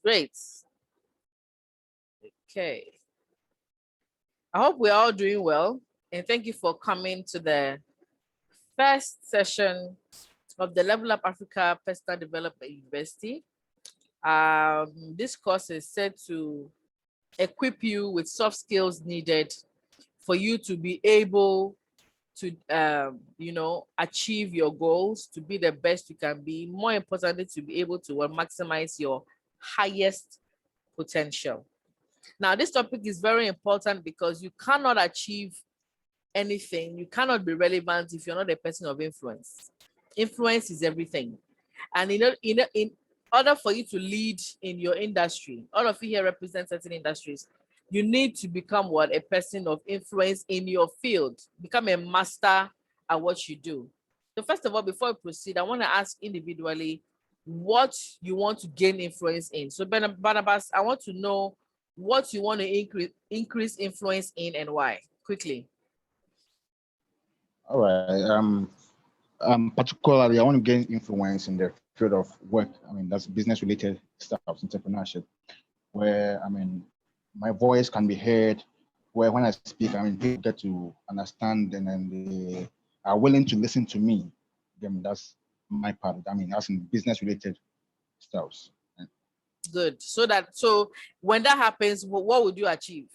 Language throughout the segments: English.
Great. Okay. I hope we're all doing well. And thank you for coming to the first session of the Level Up Africa Personal Development University. This course is set to equip you with soft skills needed for you to be able to achieve your goals, to be the best you can be, more importantly, to be able to maximize your highest potential. Now, this topic is very important because you cannot achieve anything, you cannot be relevant if you're not a person of influence. Influence is everything. And in order for you to lead in your industry, all of you here represent certain industries, you need to become what? A person of influence in your field. Become a master at what you do. So first of all, before we proceed, I want to ask individually what you want to gain influence in. So Barnabas, I want to know what you want to increase influence in and why. Quickly. All right. Particularly, I want to gain influence in the field of work. I mean, that's business-related stuff, entrepreneurship, where my voice can be heard. Where when I speak, people get to understand, and then they are willing to listen to me. That's my part. That's in business-related stuff. Good. So when that happens, what would you achieve?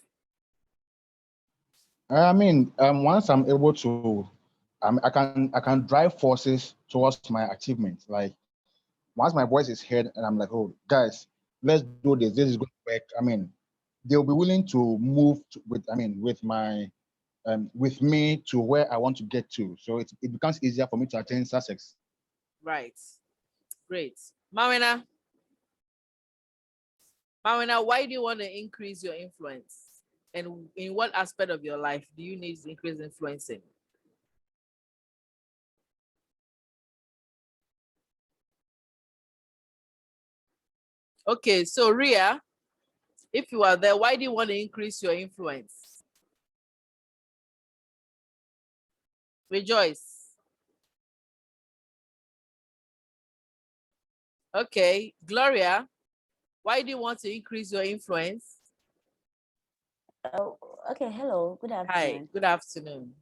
Once I'm able to, I can drive forces towards my achievements. Like once my voice is heard, and I'm like, oh guys, let's do this. This is going to work. They'll be willing to move with me to where I want to get to. So it becomes easier for me to attain success. Right. Great. Mawena, why do you want to increase your influence? And in what aspect of your life do you need to increase influence in? Okay, so Ria, if you are there, why do you want to increase your influence? Rejoice. Okay, Gloria, why do you want to increase your influence? Oh, okay. Hello. Good afternoon. Hi, good afternoon.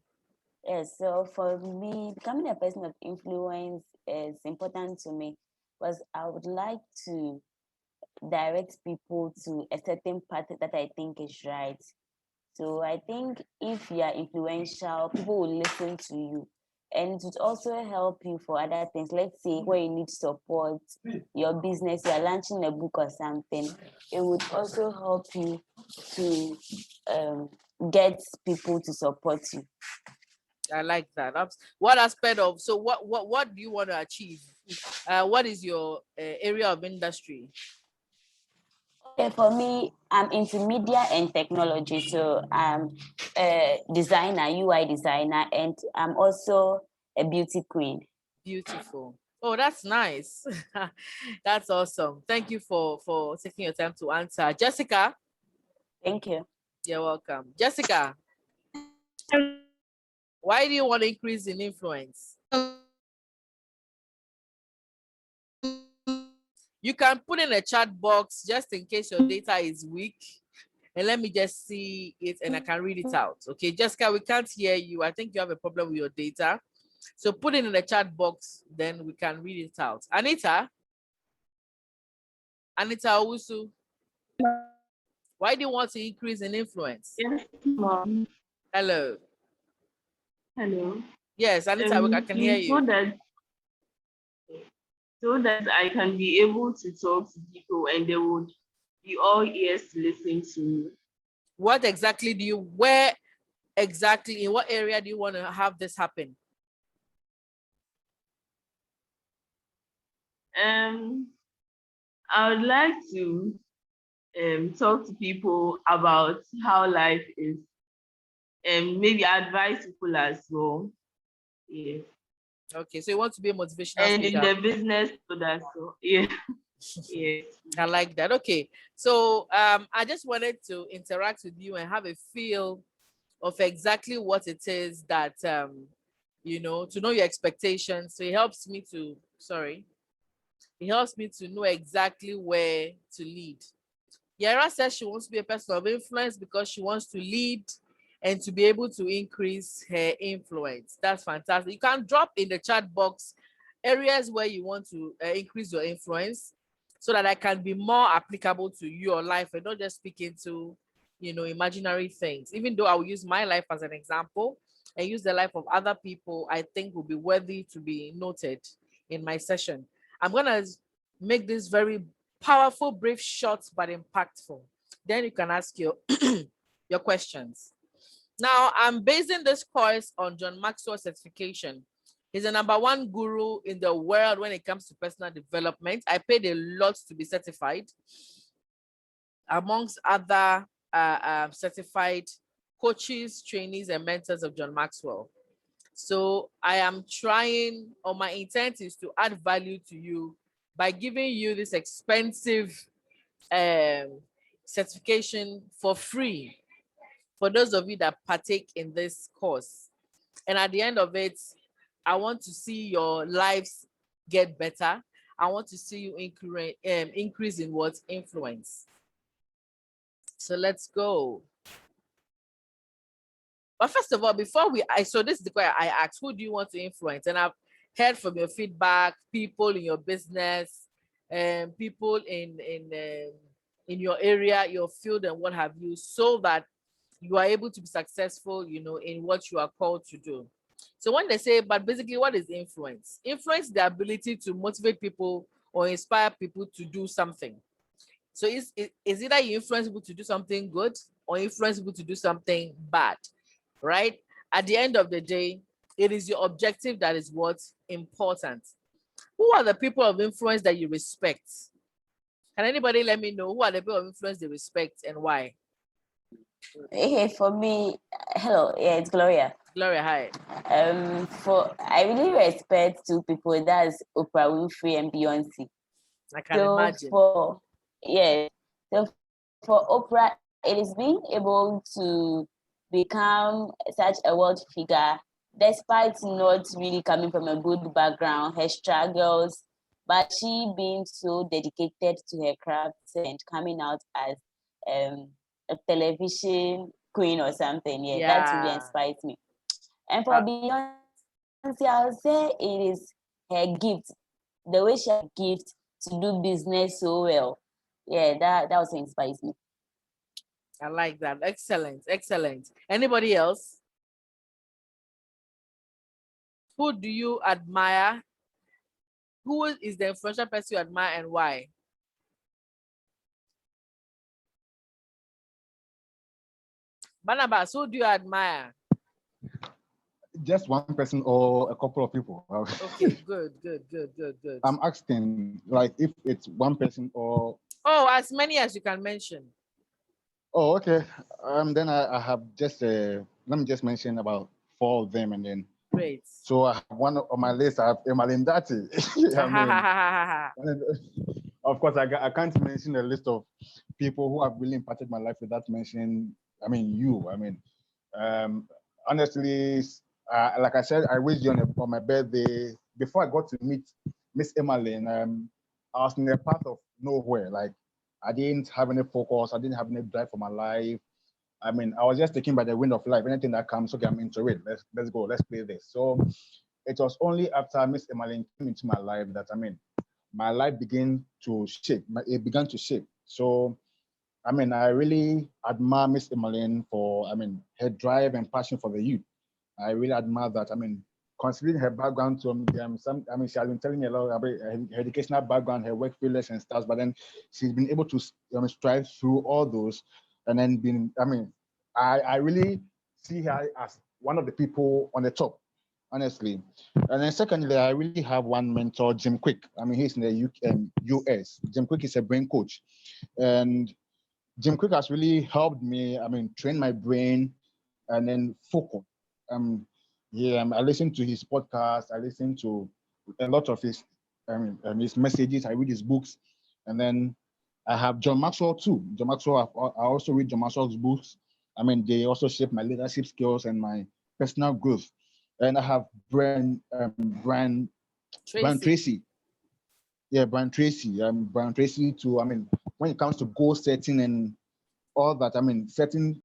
Yes. So for me, becoming a person of influence is important to me because I would like to direct people to a certain path that I think is right. So I think if you are influential, people will listen to you. And it would also help you for other things. Let's say where you need support, your business, you're launching a book or something. It would also help you to get people to support you. I like that. What aspect of, so what do you want to achieve? What is your area of industry? Okay, for me, I'm into media and technology. So I'm a designer, UI designer, and I'm also a beauty queen. Beautiful. Oh, that's nice. That's awesome. Thank you for taking your time to answer. Jessica. Thank you. You're welcome. Jessica, why do you want to increase in influence? You can put in a chat box just in case your data is weak. And let me just see it and I can read it out. Okay, Jessica, we can't hear you. I think you have a problem with your data. So put it in the chat box, then we can read it out. Anita Owusu, why do you want to increase in influence? Yes, Mom. Hello. Hello. Yes, Anita, I can hear you. So that I can be able to talk to people and they would be all ears to listen to me. What exactly where exactly, in what area do you want to have this happen? I would like to talk to people about how life is and maybe advise people as well. Yes. Okay, so you want to be a motivational and speaker. In the business, so that's so yeah. Yes. I like that. Okay, so I just wanted to interact with you and have a feel of exactly what it is that to know your expectations. So it helps me to It helps me to know exactly where to lead. Yara says she wants to be a person of influence because she wants to lead and to be able to increase her influence. That's fantastic. You can drop in the chat box areas where you want to increase your influence so that I can be more applicable to your life and not just speak into, imaginary things. Even though I will use my life as an example and use the life of other people, I think will be worthy to be noted in my session. I'm going to make this very powerful, brief, short, but impactful. Then you can ask your, your questions. Now, I'm basing this course on John Maxwell certification. He's the #1 guru in the world when it comes to personal development. I paid a lot to be certified, amongst other certified coaches, trainees, and mentors of John Maxwell. So I am trying, or my intent is to add value to you by giving you this expensive certification for free for those of you that partake in this course. And at the end of it, I want to see your lives get better. I want to see you increase in what? Influence. So let's go. But first of all, before so this is the question I asked, who do you want to influence? And I've heard from your feedback, people in your business, and people in your area, your field, and what have you, so that you are able to be successful, in what you are called to do. So when they say, but basically, what is influence? Influence is the ability to motivate people or inspire people to do something. So is either you influence people to do something good or influence people to do something bad, right? At the end of the day, it is your objective that is what's important. Who are the people of influence that you respect? Can anybody let me know who are the people of influence they respect and why? Hey, for me, hello, yeah, it's Gloria. Gloria, hi. I really respect two people. That's Oprah Winfrey and Beyonce. I can imagine. So for Oprah, it is being able to become such a world figure, despite not really coming from a good background, her struggles, but she being so dedicated to her craft and coming out as a television queen or something. Yeah, that really inspires me. And for Beyonce, I'll say it is her gift, the way she has gift to do business so well. Yeah, that also inspires me. I like that. Excellent, excellent. Anybody else? Who do you admire? Who is the influential person you admire and why? Barnabas, who do you admire? Just one person or a couple of people? Okay, good. I'm asking, like, if it's one person or... Oh, as many as you can mention. Oh, okay. Then I have just, let me just mention about 4 of them and then... Great. So I have one on my list, I have Emmalin Dati. Of course, I can't mention a list of people who have really impacted my life without mentioning, you. Honestly, like I said, I wished you on my birthday. Before I got to meet Miss Emmalin, I was in a path of nowhere. Like, I didn't have any focus. I didn't have any drive for my life. I was just taken by the wind of life. Anything that comes, okay, I'm into it. Let's go. Let's play this. So it was only after Miss Emmalin came into my life that my life began to shape. It began to shape. So I really admire Miss Emmalin for her drive and passion for the youth. I really admire that. Considering her background, she has been telling me a lot about her educational background, her work failures and stuff. But then she's been able to strive through all those, and then I really see her as one of the people on the top, honestly. And then secondly, I really have one mentor, Jim Quick. He's in the US. Jim Quick is a brain coach, and Jim Quick has really helped me. Train my brain and then focus. I listen to his podcast. I listen to a lot of his messages. I read his books, and then I have John Maxwell too. John Maxwell. I also read John Maxwell's books. They also shape my leadership skills and my personal growth. And I have Brian Tracy. Yeah, Brian Tracy. Brian Tracy too. I mean, when it comes to goal setting and all that, I mean, setting